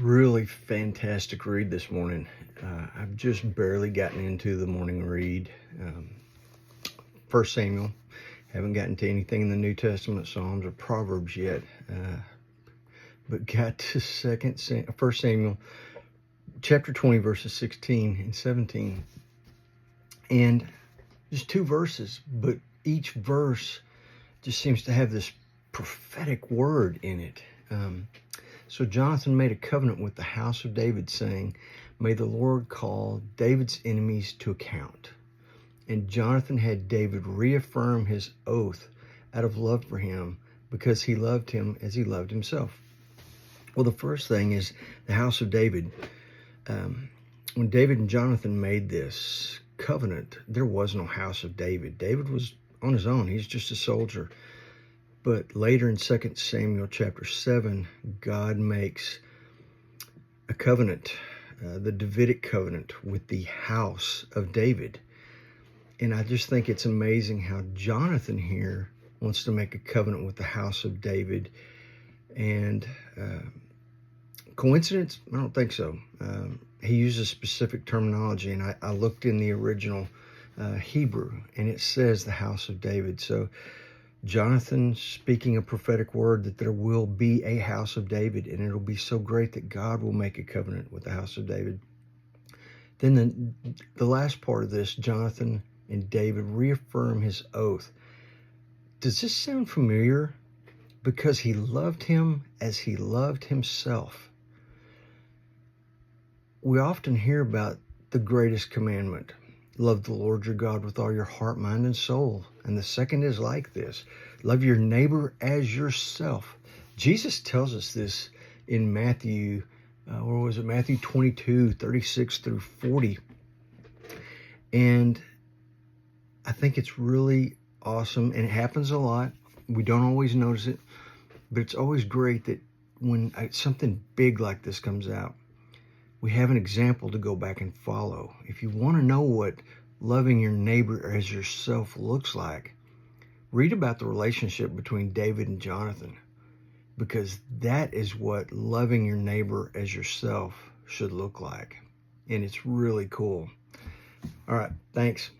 Really fantastic read this morning. I've just barely gotten into the morning read. 1 Samuel. Haven't gotten to anything in the New Testament, Psalms, or Proverbs yet. But got to 1 Samuel chapter 20, verses 16 and 17. And just two verses, but each verse just seems to have this prophetic word in it. So Jonathan made a covenant with the house of David, saying, "May the Lord call David's enemies to account." And Jonathan had David reaffirm his oath out of love for him, because he loved him as he loved himself. Well, the first thing is the house of David. When David and Jonathan made this covenant, there was no house of David. David was on his own. He's just a soldier. But later in 2 Samuel chapter 7, God makes a covenant, the Davidic covenant, with the house of David. And I just think it's amazing how Jonathan here wants to make a covenant with the house of David. And coincidence? I don't think so. He uses specific terminology, and I looked in the original Hebrew, and it says the house of David. So Jonathan speaking a prophetic word that there will be a house of David, and it'll be so great that God will make a covenant with the house of David. Then the last part of this, Jonathan and David reaffirm his oath. Does this sound familiar? Because he loved him as he loved himself. We often hear about the greatest commandment: love the Lord your God with all your heart, mind, and soul. And the second is like this: love your neighbor as yourself. Jesus tells us this in Matthew, Matthew 22, 36 through 40. And I think it's really awesome, and it happens a lot. We don't always notice it, but it's always great that when something big like this comes out, we have an example to go back and follow. If you want to know what loving your neighbor as yourself looks like, read about the relationship between David and Jonathan, because that is what loving your neighbor as yourself should look like. And it's really cool. All right, thanks.